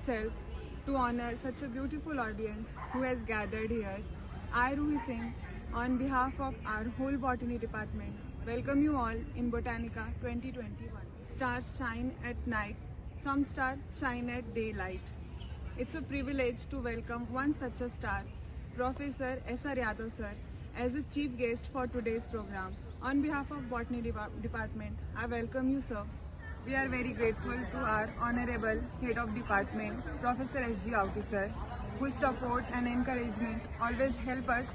itself to honor such a beautiful audience who has gathered here. I, Ruhi Singh, on behalf of our whole botany department, welcome you all in Botanica 2021. Stars shine at night, some stars shine at daylight. It's a privilege to welcome one such a star, Professor S.R. Yadav sir, as the chief guest for today's program. On behalf of Botany Department, I welcome you, sir. We are very grateful to our Honorable Head of Department, Professor S.G. Auti sir, whose support and encouragement always help us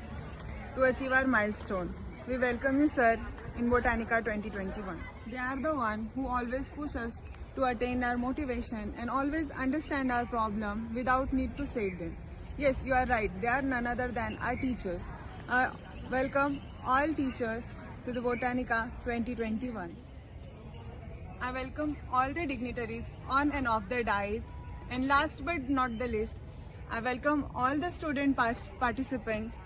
to achieve our milestone. We welcome you, sir, in Botanica 2021. They are the one who always push us to attain our motivation and always understand our problem without need to save them. Yes, you are right. They are none other than our teachers. Welcome all teachers to the Botanica 2021. I welcome all the dignitaries on and off the dais, and last but not the least, I welcome all the student participants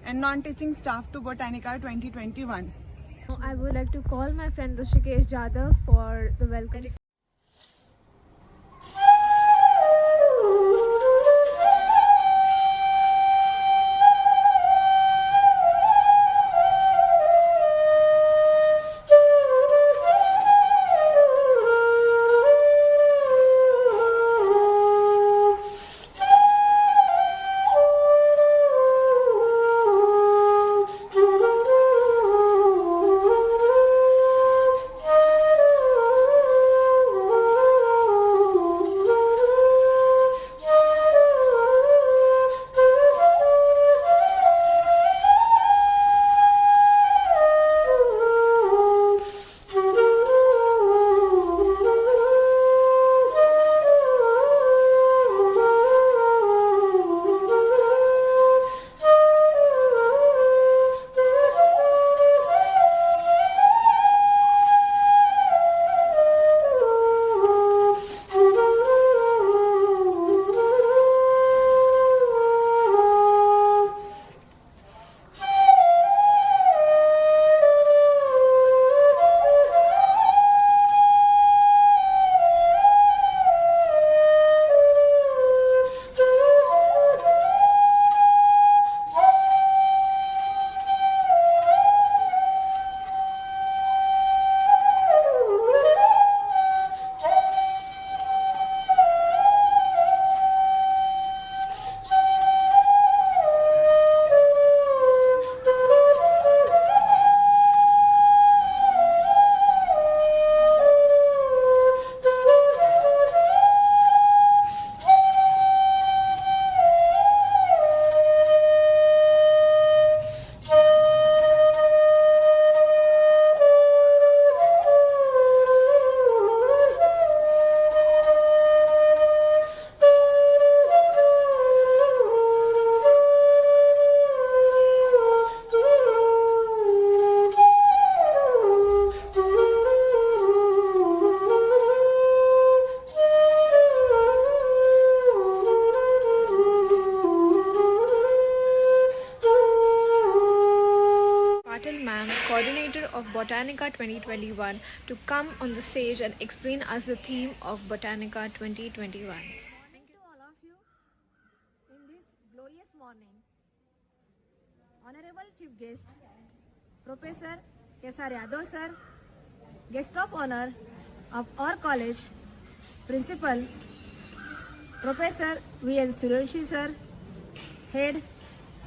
and non-teaching staff to Botanica 2021. I would like to call my friend Rushikesh Jadhav for the welcome. Coordinator of Botanica 2021, to come on the stage and explain us the theme of Botanica 2021. Morning to all of you in this glorious morning. Honorable Chief Guest, Professor S.R. Yadav sir, Guest of Honor of our college, Principal Professor V.N. Sureshi sir, Head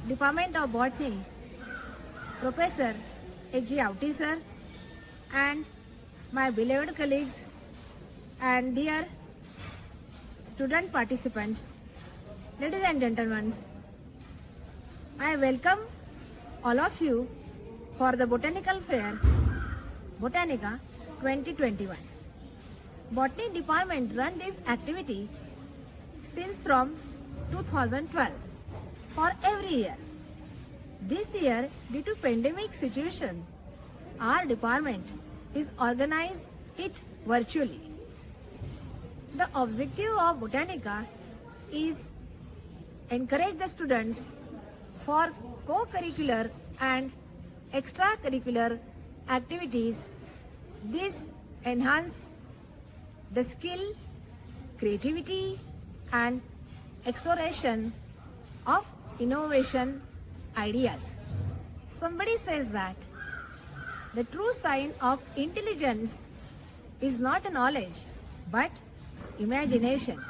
Department of Botany, Professor H.G. Auti sir, and my beloved colleagues and dear student participants, ladies and gentlemen, I welcome all of you for the Botanical Fair, Botanica 2021. Botany Department run this activity since from 2012 for every year. This year, due to pandemic situation, our department is organized it virtually. The objective of Botanica is encourage the students for co-curricular and extracurricular activities. This enhance the skill, creativity and exploration of innovation ideas. Somebody says that the true sign of intelligence is not knowledge but imagination.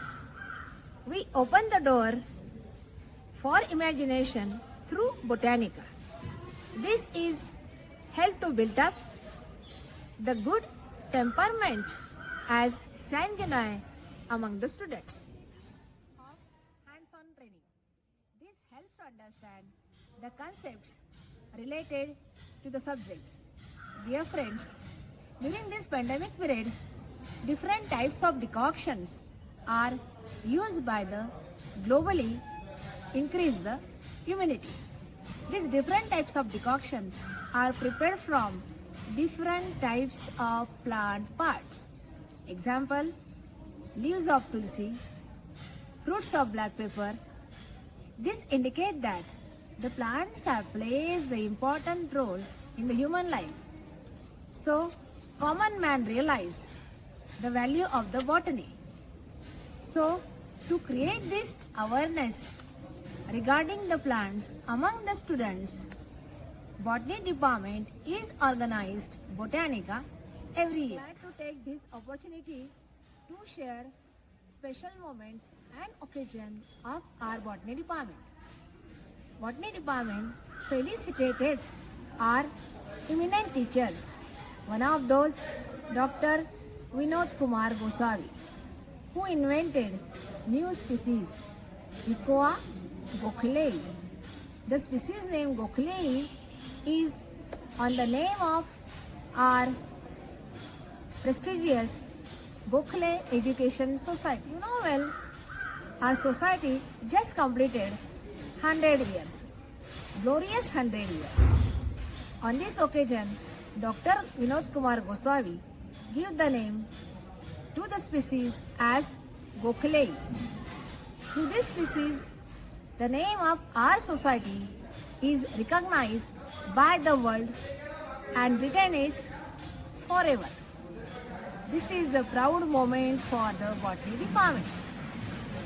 We open the door for imagination through Botanica. This is help to build up the good temperament as sanguine among the students. Of hands-on training. This helps to understand the concepts related to the subjects. Dear friends, during this pandemic period, different types of decoctions are used by the globally increase the immunity. These different types of decoction are prepared from different types of plant parts. Example, leaves of tulsi, fruits of black pepper. This indicates that the plants have played the important role in the human life. So, common man realize the value of the botany. So, to create this awareness regarding the plants among the students, Botany department is organized Botanica every year. I would like to take this opportunity to share special moments and occasions of our Botany department. Botany department felicitated our eminent teachers. One of those, Dr. Vinod Kumar Gosavi, who invented new species, Ecoa gokhlei. The species name gokhlei is on the name of our prestigious Gokhale Education Society. You know well, our society just completed 100 years, glorious 100 years. On this occasion, Dr. Vinod Kumar Gosavi gave the name to the species as Gokhlei. Through this species, the name of our society is recognized by the world and retain it forever. This is the proud moment for the Botany department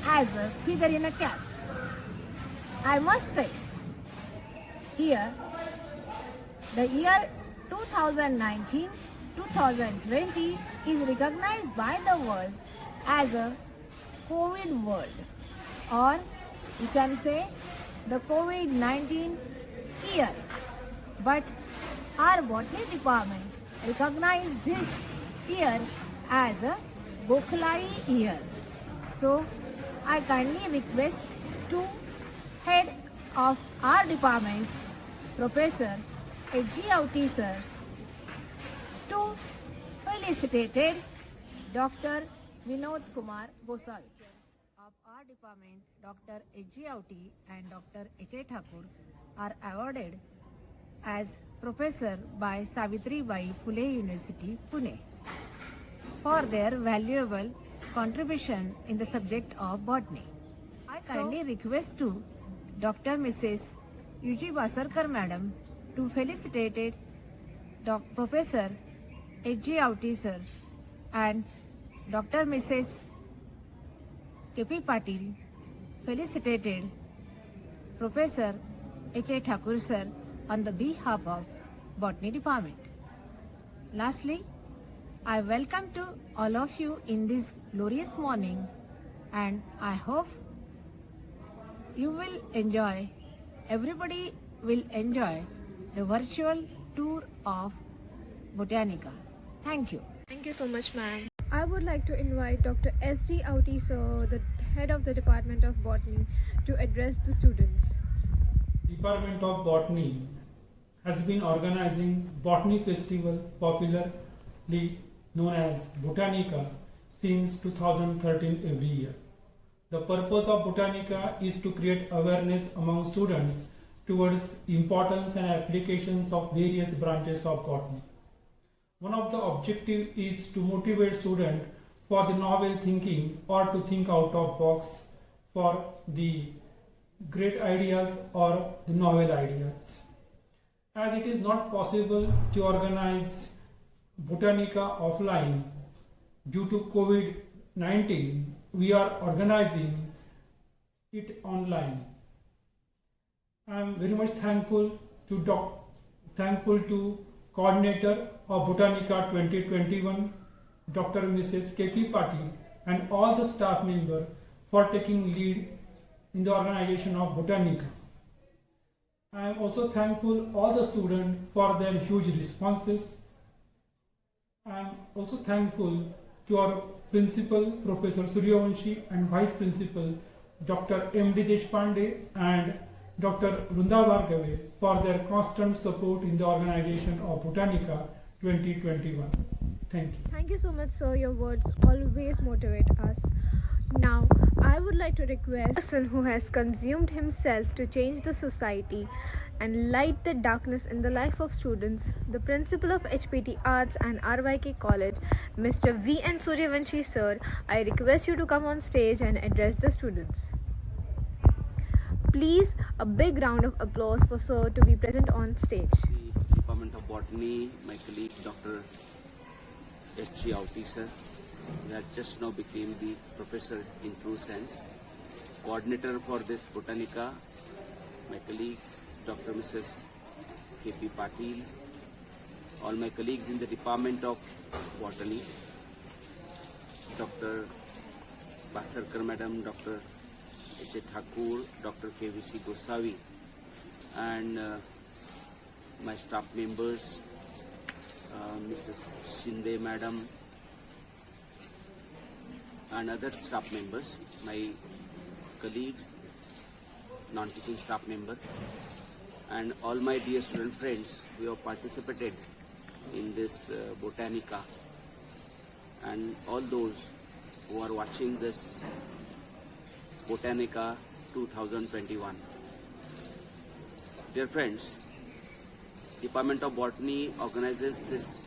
as a feather in a cap. I must say, here, the year 2019-2020 is recognized by the world as a COVID world, or you can say the COVID-19 year. But our Botany department recognized this year as a Gokhlai year. So I kindly request to head of our department, Professor H.G. Auti sir, to felicitate Dr. Vinod Kumar Gosavi. Of our department, Dr. H.G. Auti and Dr. H.A. Thakur are awarded as professor by Savitribai Phule University, Pune, for their valuable contribution in the subject of botany. I kindly request to Dr. Mrs. U.G. Basarkar Madam to felicitate Professor H.G. Auti sir and Dr. Mrs. K.P. Patil felicitated Professor H.A. Thakur sir on the behalf of Botany department. Lastly, I welcome to all of you in this glorious morning, and I hope you will enjoy, everybody will enjoy the virtual tour of Botanica. Thank you. Thank you so much, ma'am. I would like to invite Dr. S.G. Auti sir, the head of the Department of Botany, to address the students. Department of Botany has been organizing Botany Festival, popularly known as Botanica, since 2013 every year. The purpose of Botanica is to create awareness among students towards importance and applications of various branches of botany. One of the objectives is to motivate students for the novel thinking or to think out of box for the great ideas or the novel ideas. As it is not possible to organize Botanica offline due to COVID-19, we are organizing it online. I am very much thankful to coordinator of Botanica 2021, Dr. Mrs. K.P. Patil, and all the staff members for taking lead in the organization of Botanica. I am also thankful all the students for their huge responses. I am also thankful to our principal, Professor Suryavanshi, and Vice Principal, Dr. M.D. Deshpande and Dr. Vrunda Bhargave for their constant support in the organization of Botanica 2021. Thank you. Thank you so much, sir. Your words always motivate us. Now, I would like to request a person who has consumed himself to change the society and light the darkness in the life of students, the principal of HPT Arts and RYK College, Mr. V.N. Suryavanshi, sir. I request you to come on stage and address the students. Please, a big round of applause for sir to be present on stage. The Department of Botany, my colleague Dr. S.G. Auti, sir, who has just now became the professor in true sense. Coordinator for this Botanica, my colleague Dr. Mrs. K.P. Patil, all my colleagues in the Department of Botany, Dr. Basarkar Madam, Dr. H.A. Thakur, Dr. K.V.C. Gosavi, and my staff members, Mrs. Shinde Madam, and other staff members, my colleagues, non-teaching staff member, and all my dear student friends who have participated in this Botanica, and all those who are watching this Botanica 2021. Dear friends, Department of Botany organizes this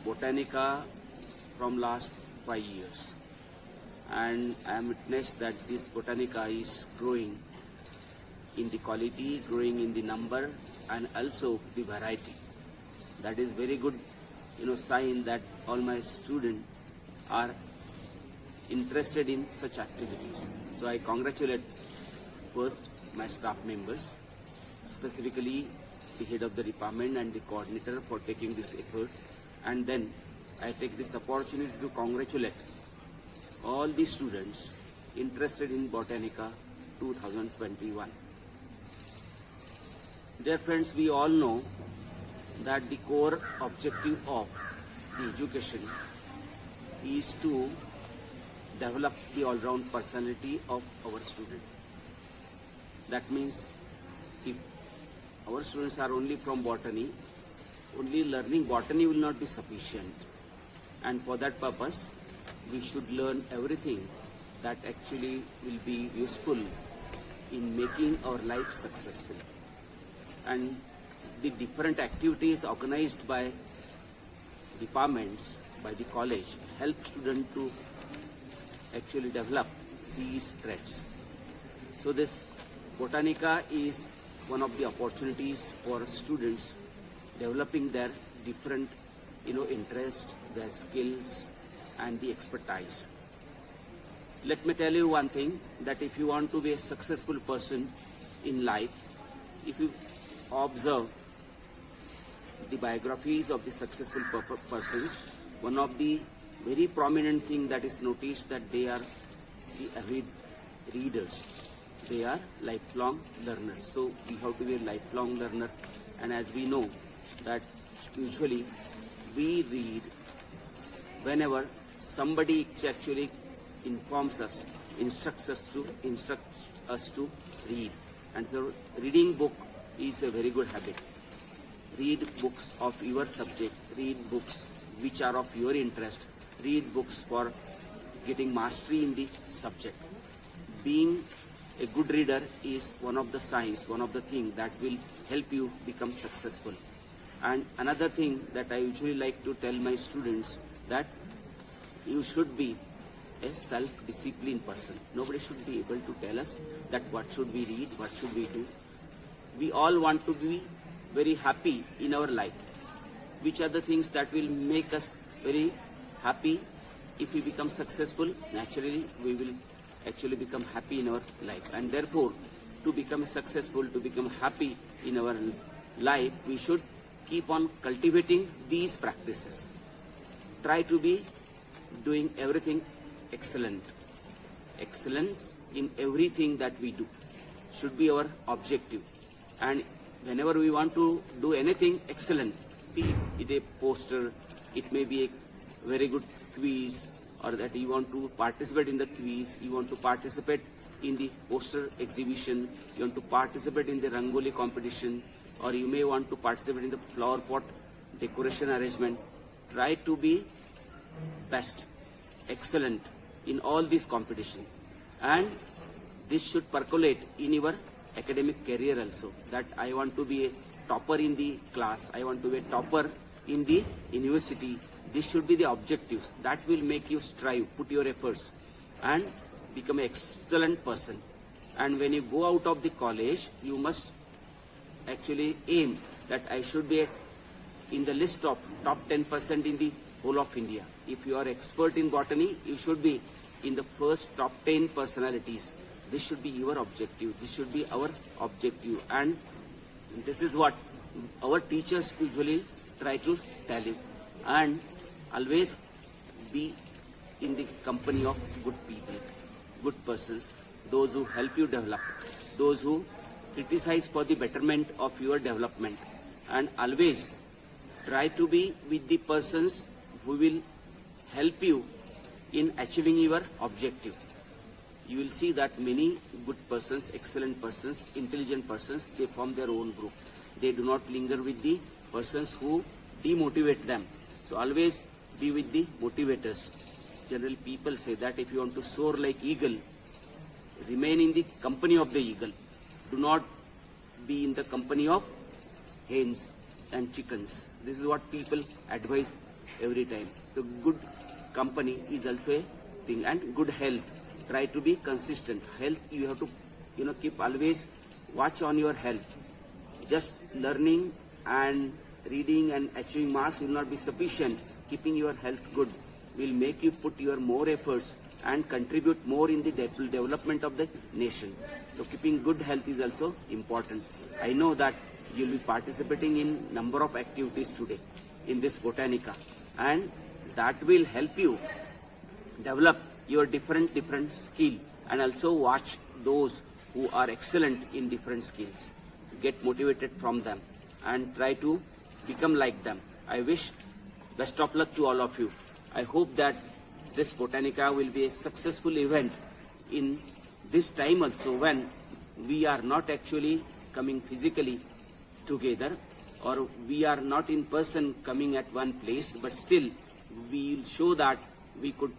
Botanica from last 5 years, and I am witnessed that this Botanica is growing in the quality, growing in the number, and also the variety. That is very good, sign that all my students are interested in such activities. So I congratulate first my staff members, specifically the head of the department and the coordinator for taking this effort, and then I take this opportunity to congratulate all the students interested in Botanica 2021. Dear friends, we all know that the core objective of the education is to develop the all-round personality of our student. That means if our students are only from botany, only learning botany will not be sufficient. And for that purpose, we should learn everything that actually will be useful in making our life successful. And the different activities organized by departments, by the college, help students to actually develop these traits. So this Botanica is one of the opportunities for students developing their different interest, their skills, and the expertise. Let me tell you one thing, that if you want to be a successful person in life, if you observe the biographies of the successful persons, one of the very prominent thing that is noticed that they are the avid readers. They are lifelong learners. So we have to be a lifelong learner, and as we know that usually we read whenever somebody actually informs us, instructs us to read. And so reading book is a very good habit. Read books of your subject, read books which are of your interest, read books for getting mastery in the subject. Being a good reader is one of the signs, one of the things that will help you become successful. And another thing that I usually like to tell my students, that you should be a self-disciplined person. Nobody should be able to tell us that what should we read, what should we do. We all want to be very happy in our life. Which are the things that will make us very happy? if we become successful, naturally we will actually become happy in our life. And therefore, to become successful, to become happy in our life, we should keep on cultivating these practices. Try to be doing everything excellent. Excellence in everything that we do should be our objective. And whenever we want to do anything excellent, be it a poster, it may be a very good quiz, or that you want to participate in the quiz, you want to participate in the poster exhibition, you want to participate in the Rangoli competition, or you may want to participate in the flower pot decoration arrangement. Try to be best, excellent in all these competition, and this should percolate in your academic career also, that I want to be a topper in the class, I want to be a topper in the university. This should be the objectives that will make you strive, put your efforts, and become an excellent person. And when you go out of the college, you must actually aim that I should be in the list of top 10% in the whole of India. If you are expert in botany, you should be in the first top 10 personalities. This should be your objective. This should be our objective. And this is what our teachers usually try to tell you. And always be in the company of good people, good persons, those who help you develop, those who criticize for the betterment of your development. And always try to be with the persons who will help you in achieving your objective. You will see that many good persons, excellent persons, intelligent persons, they form their own group. They do not linger with the persons who demotivate them. So always be with the motivators. Generally people say that if you want to soar like eagle, remain in the company of the eagle. Do not be in the company of hens and chickens. This is what people advise every time. So good company is also a thing, and good health. Try to be consistent. Health, you have to keep always watch on your health. Just learning and reading and achieving marks will not be sufficient. Keeping your health good will make you put your more efforts and contribute more in the development of the nation. So keeping good health is also important. I know that you will be participating in number of activities today in this Botanica, and that will help you develop your different skill, and also watch those who are excellent in different skills. Get motivated from them and try to become like them. I wish best of luck to all of you. I hope that this Botanica will be a successful event in this time also, when we are not actually coming physically together, or we are not in person coming at one place, but still we will show that we could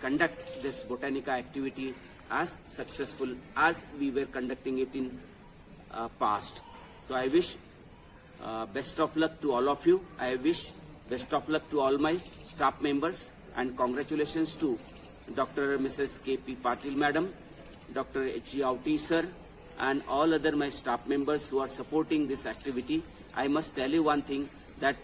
conduct this Botanica activity as successful as we were conducting it in past. So I wish best of luck to all of you. I wish best of luck to all my staff members, and congratulations to Dr. Mrs. K.P. Patil Madam, Dr. H.G. Auti Sir, and all other my staff members who are supporting this activity. I must tell you one thing, that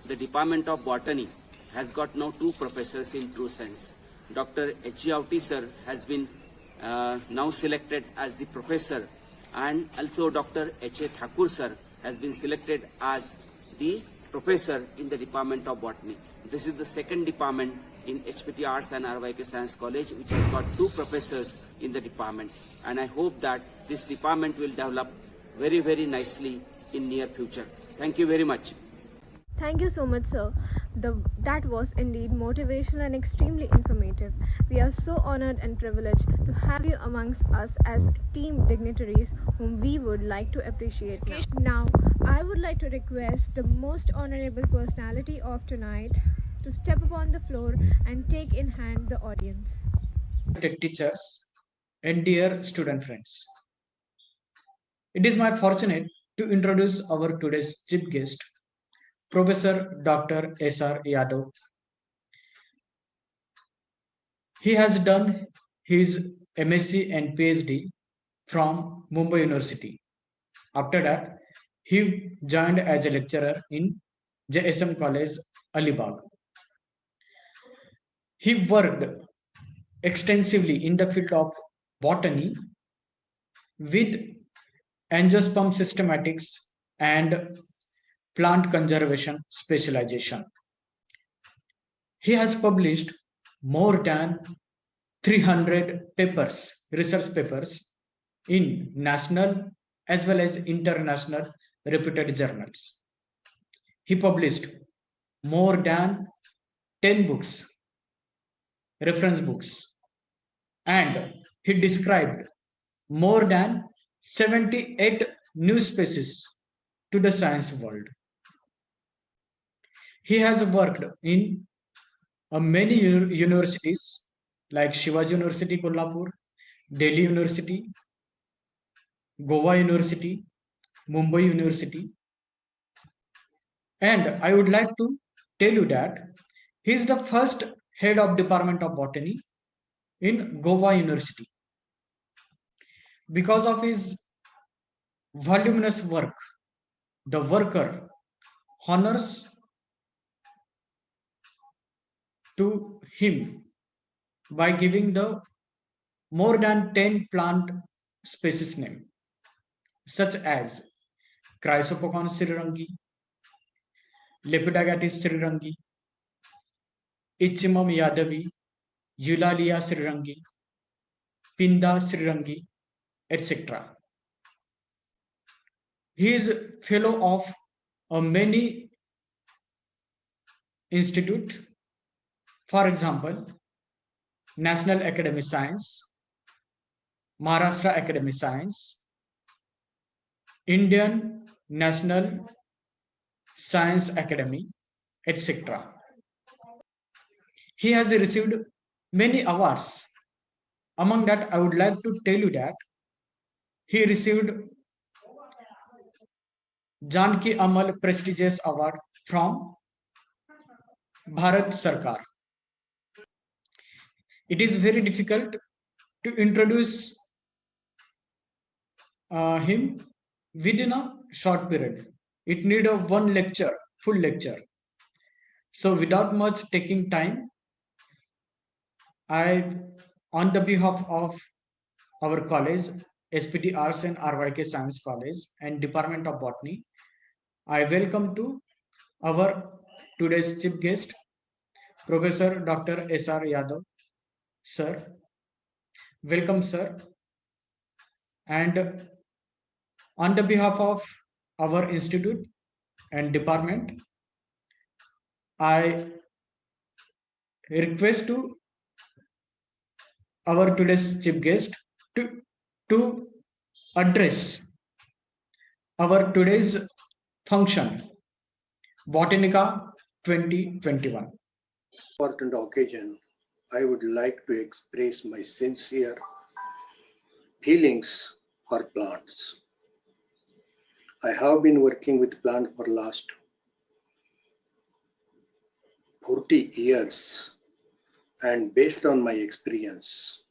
the Department of Botany has got now 2 professors in true sense. Dr. H.G. Auti Sir has been now selected as the professor, and also Dr. H.A. Thakur Sir has been selected as the professor in the Department of Botany. This is the second department in HPT Arts and RYK Science College which has got 2 professors in the department, and I hope that this department will develop very, very nicely in near future. Thank you very much. Thank you so much, sir. That was indeed motivational and extremely informative. We are so honored and privileged to have you amongst us as team dignitaries whom we would like to appreciate now. I would like to request the most honorable personality of tonight to step upon the floor and take in hand the audience. Respected teachers and dear student friends, it is my fortunate to introduce our today's chief guest, Professor Dr. S.R. Yadav. He has done his MSc and PhD from Mumbai University. After that, he joined as a lecturer in JSM College, Alibag. He worked extensively in the field of botany with angiosperm systematics and plant conservation specialization. He has published more than 300 papers, research papers in national as well as international reputed journals. He published more than 10 books, reference books, and he described more than 78 new species to the science world. He has worked in many universities like Shivaji University, Kolhapur, Delhi University, Goa University, Mumbai University. And I would like to tell you that he is the first head of Department of Botany in Goa University. Because of his voluminous work, the worker honors to him by giving the more than 10 plant species name, such as Chrysopogon srirangi, Lepidognathus srirangi, Ichimum yadavi, Eulalia srirangi, Pinda srirangi, etc. He is fellow of many institutes, for example, National Academy Science, Maharashtra Academy Science, Indian National Science Academy, etc. He has received many awards. Among that, I would like to tell you that he received Janki Amal prestigious award from Bharat Sarkar. It is very difficult to introduce him within a short period. It need a one lecture, full lecture. So without much taking time, I, on the behalf of our college, SPT Arts and RYK Science College and Department of Botany, I welcome to our today's chief guest, Professor Dr. S.R. Yadav. Sir, welcome, sir. And on the behalf of our institute and department, I request to our today's chief guest to address our today's function, Botanica 2021. Important occasion, I would like to express my sincere feelings for plants. I have been working with plants for last 40 years, and based on my experience,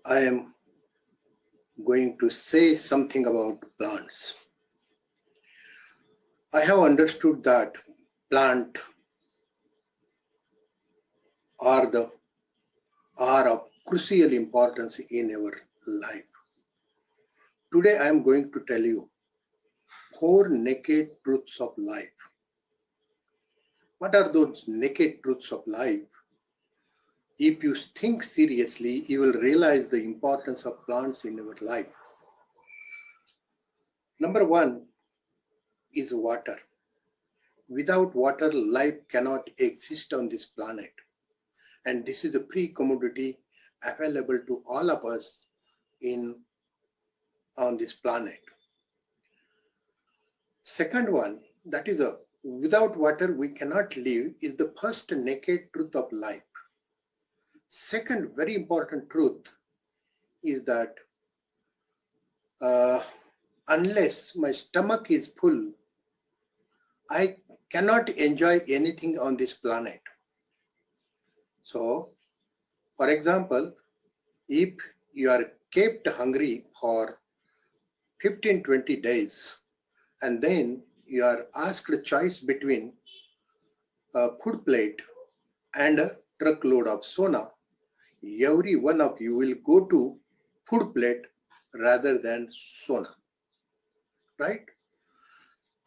I am going to say something about plants. I have understood that plants are of crucial importance in our life. Today I am going to tell you 4 naked truths of life. What are those naked truths of life? If you think seriously, you will realize the importance of plants in our life. Number 1 is water. Without water, life cannot exist on this planet. And this is a pre-commodity available to all of us on this planet. Second one, that is without water we cannot live, is the first naked truth of life. Second very important truth is that unless my stomach is full, I cannot enjoy anything on this planet. So, for example, if you are kept hungry for 15-20 days and then you are asked a choice between a food plate and a truckload of sona, every one of you will go to food plate rather than sona, right?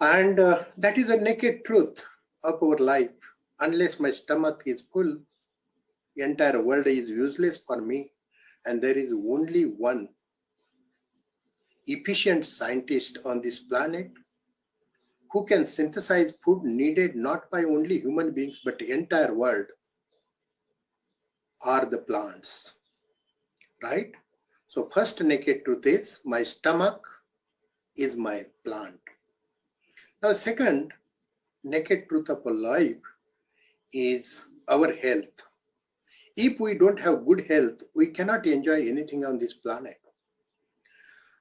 And that is a naked truth of our life. Unless my stomach is full, the entire world is useless for me, and there is only one efficient scientist on this planet who can synthesize food needed not by only human beings but the entire world are the plants, right? So first naked truth is my stomach is my plant. Now second naked truth of our life is our health. If we don't have good health, we cannot enjoy anything on this planet.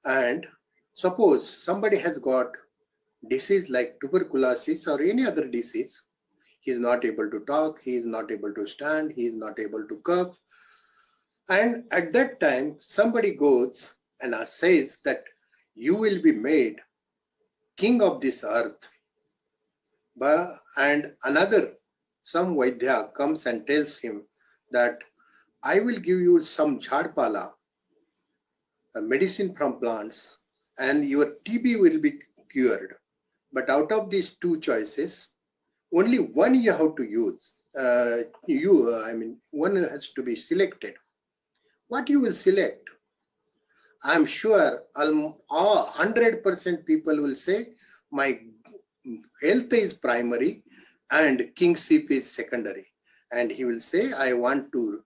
And suppose somebody has got disease like tuberculosis or any other disease, he is not able to talk, he is not able to stand, he is not able to cough. And at that time, somebody goes and says that you will be made king of this earth. And another, some Vaidya comes and tells him that I will give you some jhadpala, a medicine from plants, and your TB will be cured. But out of these two choices, only one you have to use. One has to be selected. What you will select? I'm sure 100% people will say my health is primary and kingship is secondary. And he will say, I want to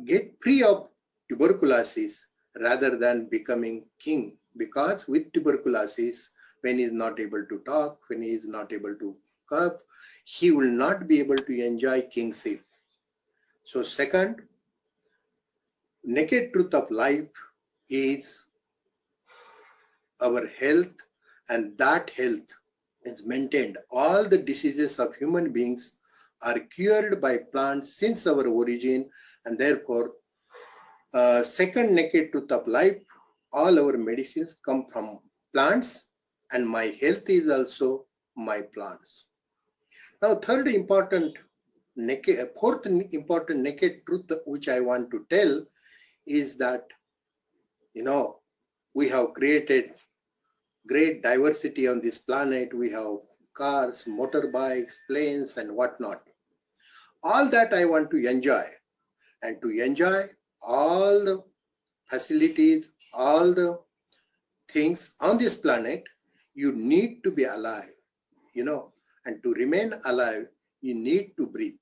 get free of tuberculosis rather than becoming king, because with tuberculosis, when he is not able to talk, when he is not able to cough, he will not be able to enjoy kingship. So second, naked truth of life is our health, and that health is maintained. All the diseases of human beings are cured by plants since our origin, and therefore second naked truth of life, all our medicines come from plants, and my health is also my plants. Now fourth important naked truth which I want to tell is that, we have created great diversity on this planet. We have cars, motorbikes, planes, and whatnot. All that I want to enjoy. And to enjoy all the facilities, all the things on this planet, you need to be alive, and to remain alive, you need to breathe.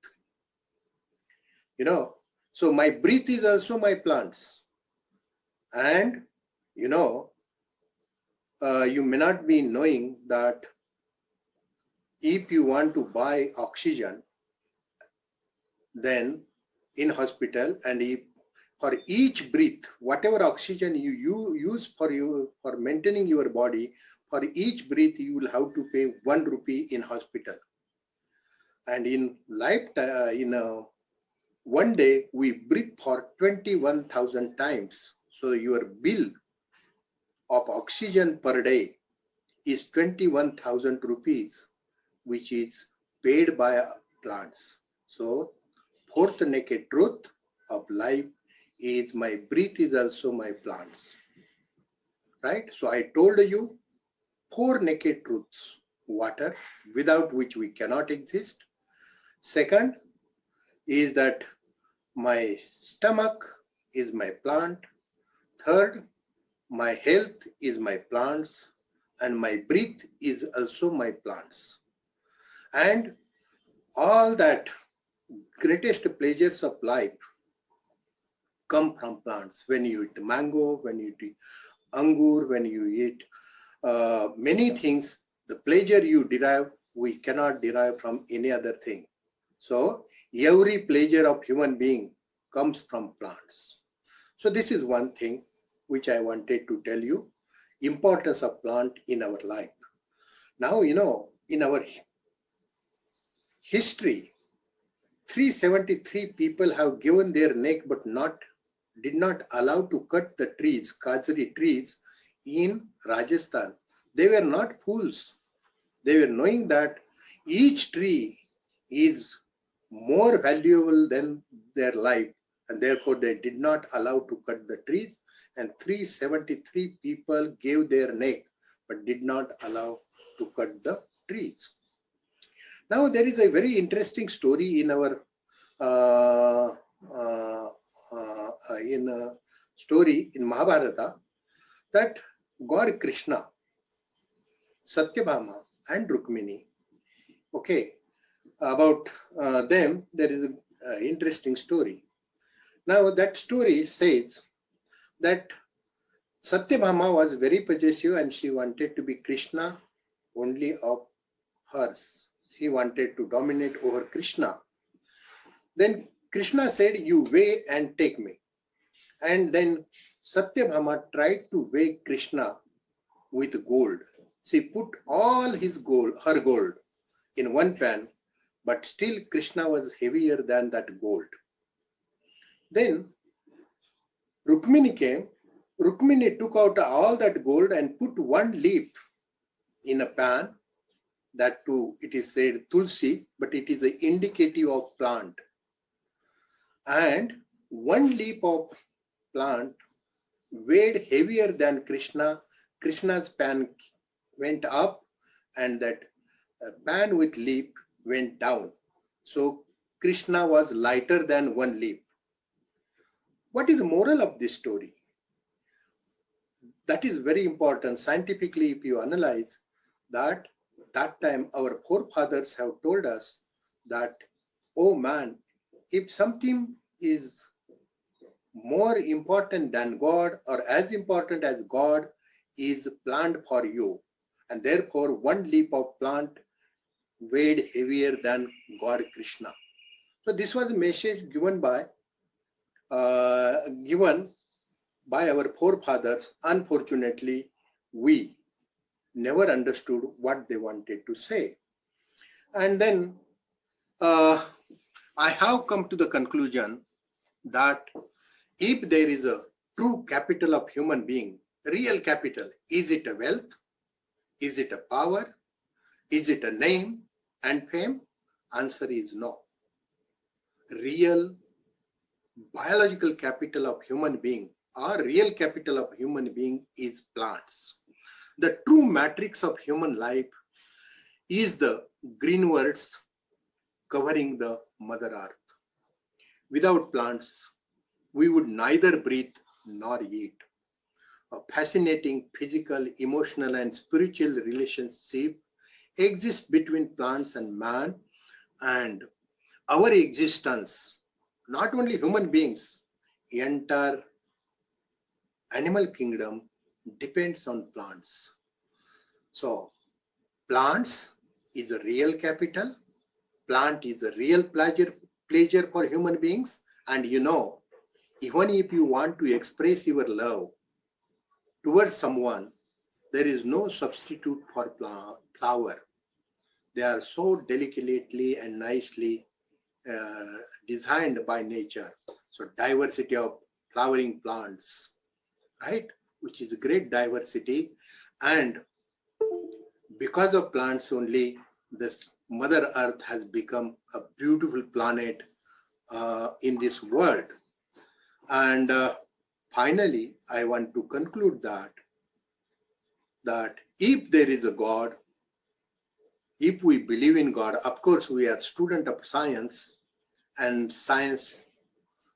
So my breath is also my plants. And, you may not be knowing that if you want to buy oxygen, then in hospital, and if for each breath, whatever oxygen you use for maintaining your body, for each breath you will have to pay 1 rupee in hospital. And in one day we breathe for 21,000 times. So your bill of oxygen per day is 21,000 rupees, which is paid by plants. So fourth naked truth of life is my breath is also my plants, right? So I told you 4 naked truths. Water, without which we cannot exist. Second is that my stomach is my plant. Third, my health is my plants, and my breath is also my plants. And all that greatest pleasures of life come from plants. When you eat mango, when you eat angur, when you eat many things, the pleasure you derive, we cannot derive from any other thing. So every pleasure of human being comes from plants. So this is one thing which I wanted to tell you, importance of plant in our life. Now, in our history, 373 people have given their neck but did not allow to cut the trees, Kajri trees in Rajasthan. They were not fools. They were knowing that each tree is more valuable than their life, and therefore they did not allow to cut the trees, and 373 people gave their neck but did not allow to cut the trees. Now there is a very interesting story in our story in Mahabharata, that God Krishna, Satyabhama and Rukmini, okay, about them there is an interesting story. Now that story says that Satyabhama was very possessive and she wanted to be Krishna only of hers. She wanted to dominate over Krishna. Then Krishna said, "You weigh and take me." And then Satyabhama tried to weigh Krishna with gold. She put all his gold, her gold, in one pan, but still Krishna was heavier than that gold. Then Rukmini came. Rukmini took out all that gold and put one leaf in a pan. That too, it is said tulsi, but it is an indicative of plant. And one leaf of plant weighed heavier than Krishna. Krishna's pan went up and that pan with leaf went down. So Krishna was lighter than one leaf. What is the moral of this story? That is very important. Scientifically, if you analyze that time our forefathers have told us that, oh man, if something is more important than God or as important as God is planned for you, and therefore one leaf of plant weighed heavier than God Krishna. So this was a message given by our forefathers. Unfortunately, we never understood what they wanted to say. And then I have come to the conclusion that if there is a true capital of human being, real capital, is it a wealth? Is it a power? Is it a name and fame? Answer is no. Real biological capital of human being or real capital of human being is plants. The true matrix of human life is the green words covering the Mother Earth. Without plants, we would neither breathe nor eat. A fascinating physical, emotional, and spiritual relationship exists between plants and man, and our existence, not only human beings, the entire animal kingdom depends on plants. So, plants is a real capital. Plant is a real pleasure for human beings. And you know, even if you want to express your love towards someone, there is no substitute for flower. They are so delicately and nicely designed by nature. So diversity of flowering plants, right? Which is a great diversity. And because of plants only, this Mother Earth has become a beautiful planet in this world. And finally, I want to conclude that if there is a God, if we believe in God, of course we are student of science, and science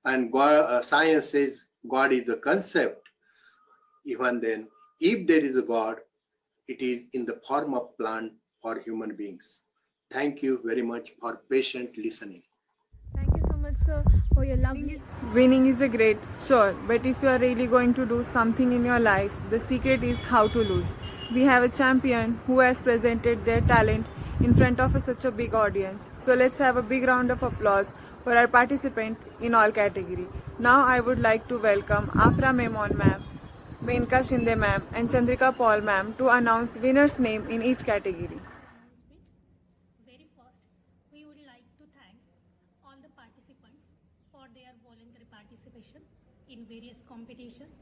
says God is a concept. Even then, if there is a God, it is in the form of plant for human beings. Thank you very much for patient listening. Thank you so much, sir, for your lovely. Winning is a great, sure, but if you are really going to do something in your life, the secret is how to lose. We have a champion who has presented their talent in front of such a big audience. So let's have a big round of applause for our participant in all category. Now I would like to welcome Afra Memon ma'am, Menka Shinde ma'am and Chandrika Paul ma'am to announce winner's name in each category. Very first, we would like to thank all the participants for their voluntary participation in various competitions.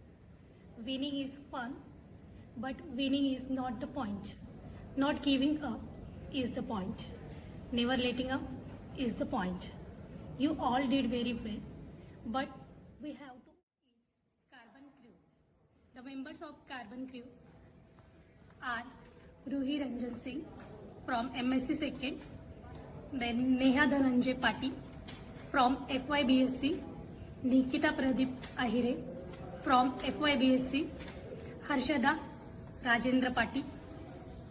Winning is fun, but winning is not the point. Not giving up is the point. Never letting up is the point. You all did very well, but we have to Carbon Crew. The members of Carbon Crew are Ruhi Ranjan Singh from MSc Second, then Neha Dhananjay Pati from FYBSc, Nikita Pradeep Ahire from FYBSc, Harshada Rajendra Pati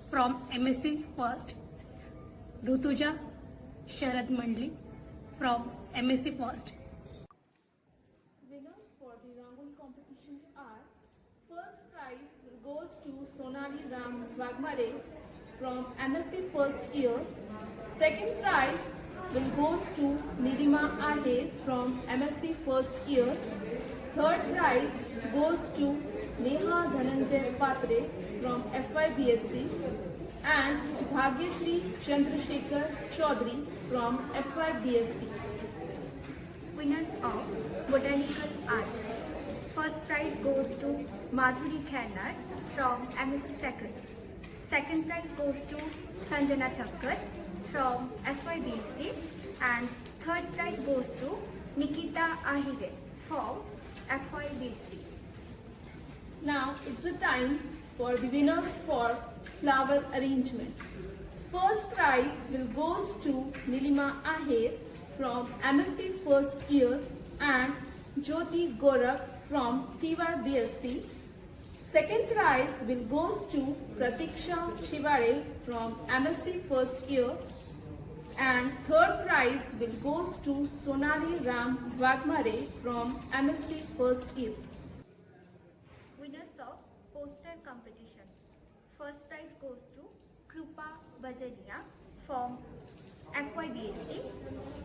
from MSc First, Rutuja Sharad Mandli from MSc First. Winners for the Rangoli competition are: first prize goes to Sonali Ram Wagmare from MSc first year. Second prize will goes to Nidima Ahe from MSc first year. Third prize goes to Neha Dhananjay Patre from FYBSc and Bhagyashri Chandrasekhar Chaudhary from FYBSc. Winners of Botanical Art. First prize goes to Madhuri Khairnar from MSc Second. Second prize goes to Sanjana Thakkar from SYBSc and third prize goes to Nikita Ahire from FYBSc. Now it's the time for the winners for flower arrangement. First prize will goes to Nilima Ahir from MSc first year and Jyoti Gorak from TYBSc. Second prize will goes to Pratiksha Shivare from MSc first year and third prize will goes to Sonali Ram Wagmare from MSc first year. Winners of Poster Competition. First prize goes to Krupa Bajania from FYBSc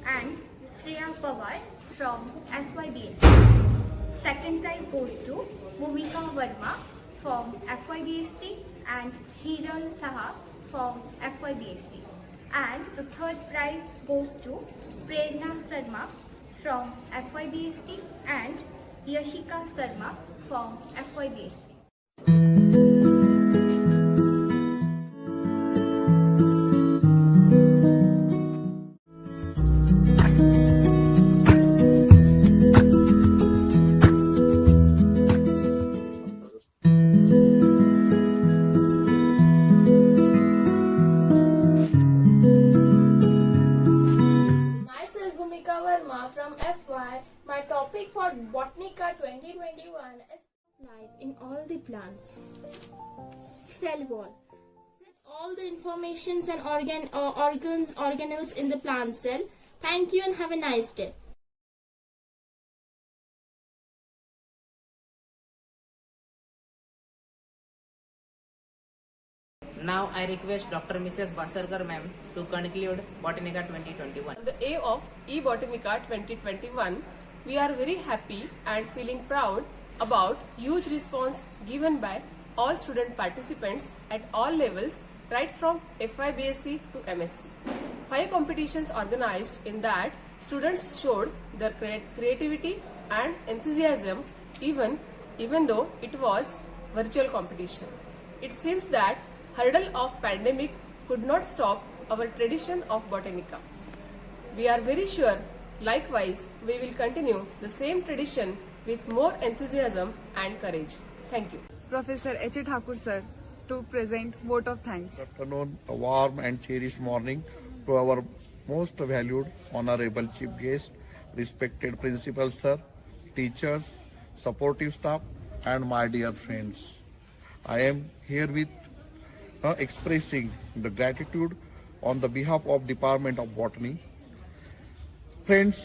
and Shreya Pawar from SYBSc. Second prize goes to Bhumika Verma from FYBSc and Hiral Saha from FYBSc. And the third prize goes to Prerna Sarma from FYBSc and Yashika Sarma from FYBSc. Myself Bhumika Verma from FY. My topic for Botanica 2021 is life in all the plants. Cell wall. Set all the informations and organelles in the plant cell. Thank you and have a nice day. Now I request Dr. Mrs. Basarkar ma'am to conclude Botanica 2021. On the A of eBotanica 2021, we are very happy and feeling proud about huge response given by all student participants at all levels, right from FYBSc to MSc. 5 competitions organized in that students showed their creativity and enthusiasm even though it was virtual competition. It seems that hurdle of pandemic could not stop our tradition of Botanica. We are very sure, likewise, we will continue the same tradition with more enthusiasm and courage. Thank you. Professor H. Thakur sir to present vote of thanks. Good afternoon, a warm and cherished morning to our most valued, honorable chief guest, respected principal sir, teachers, supportive staff, and my dear friends. I am here with expressing the gratitude on the behalf of Department of Botany. Friends,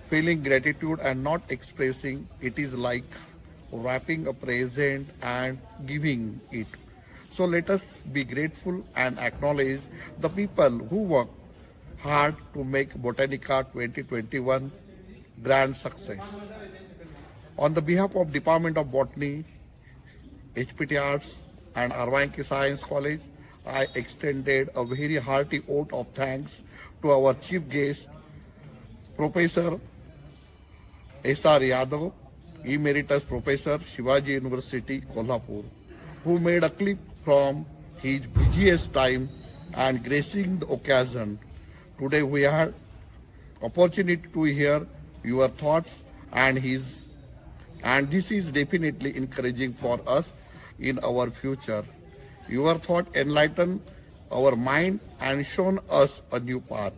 feeling gratitude and not expressing it is like wrapping a present and giving it. So let us be grateful and acknowledge the people who work hard to make Botanica 2021 grand success. On the behalf of Department of Botany, HPT Arts and Arvanki Science College, I extended a very hearty vote of thanks to our chief guest, Professor S.R. Yadav, Emeritus Professor, Shivaji University, Kolhapur, who made a clip from his busiest time and gracing the occasion. Today we had opportunity to hear your thoughts and this is definitely encouraging for us in our future. Your thought enlighten our mind and shown us a new path.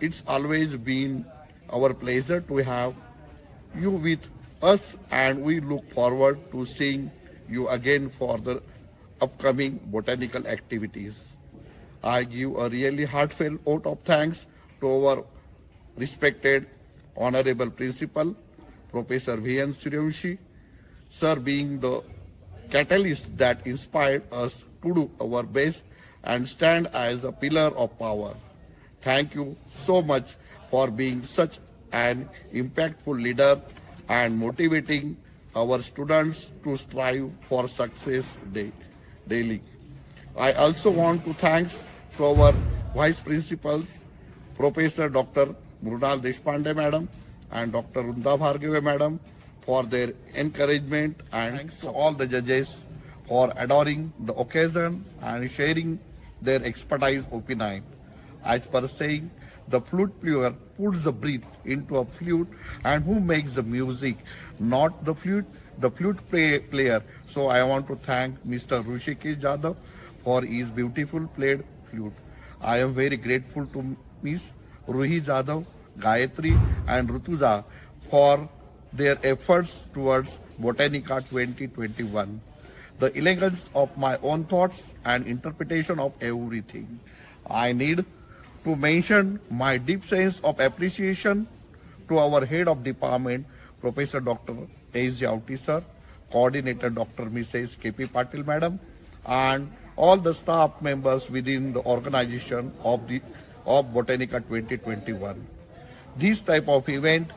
It's always been our pleasure to have you with us, and we look forward to seeing you again for the upcoming botanical activities. I give a really heartfelt vote of thanks to our respected Honorable Principal, Professor V.N. Suryavanshi, sir, being the catalyst that inspired us to do our best and stand as a pillar of power. Thank you so much for being such an impactful leader and motivating our students to strive for success daily. I also want to thank to our Vice Principals, Professor Dr. Mrunal Deshpande Madam and Dr. Runda Bhargave Madam for their encouragement, and thanks to all the judges for adoring the occasion and sharing their expertise opinion. As per saying, the flute player puts the breath into a flute, and who makes the music? Not the flute player. So I want to thank Mr. Rushikesh Jadhav for his beautiful played flute. I am very grateful to Miss Ruhi Jadhav, Gayatri and Rutuja for their efforts towards Botanica 2021. The elegance of my own thoughts and interpretation of everything. I need to mention my deep sense of appreciation to our head of department, Professor Dr. A.S. Jauti sir, Coordinator Dr. Mrs. K.P. Patil Madam, and all the staff members within the organization of Botanica 2021. This type of event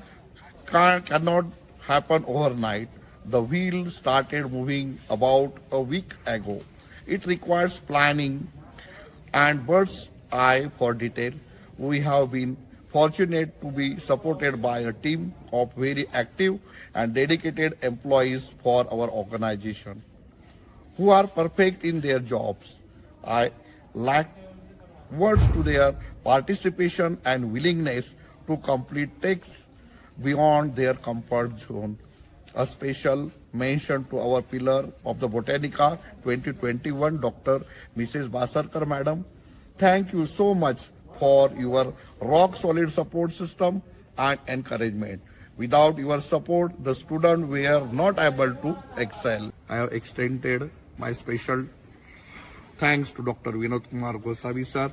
cannot happen overnight. The wheel started moving about a week ago. It requires planning and bird's eye for detail. We have been fortunate to be supported by a team of very active and dedicated employees for our organization who are perfect in their jobs. I lack words to their participation and willingness to complete tasks beyond their comfort zone. A special mention to our pillar of the Botanica 2021, Dr. Mrs. Basarkar Madam. Thank you so much for your rock-solid support system and encouragement. Without your support, the students were not able to excel. I have extended my special thanks to Dr. Vinod Kumar Gosavi sir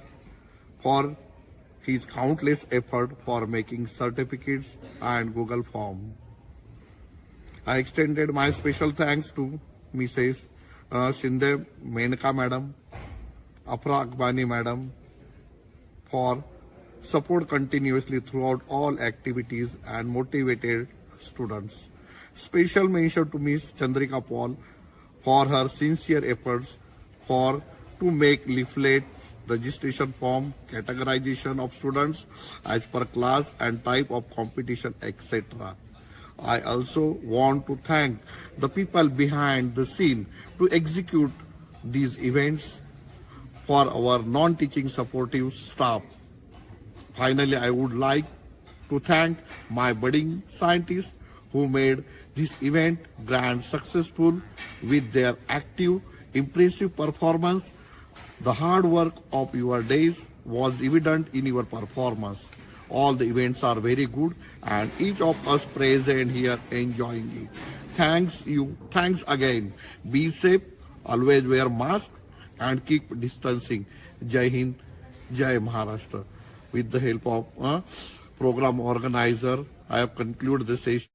for his countless effort for making certificates and Google Form. I extended my special thanks to Mrs. Shinde Menka Madam, Afra Akbani Madam for support continuously throughout all activities and motivated students. Special mention to Ms. Chandrika Paul for her sincere efforts to make leaflet, registration form, categorization of students as per class and type of competition, etc. I also want to thank the people behind the scene to execute these events for our non-teaching supportive staff. Finally, I would like to thank my budding scientists who made this event grand successful with their active, impressive performance. The hard work of your days was evident in your performance. All the events are very good and each of us present here enjoying it. Thanks again. Be safe, always wear mask and keep distancing. Jai Hind, Jai Maharashtra. With the help of program organizer, I have concluded the session.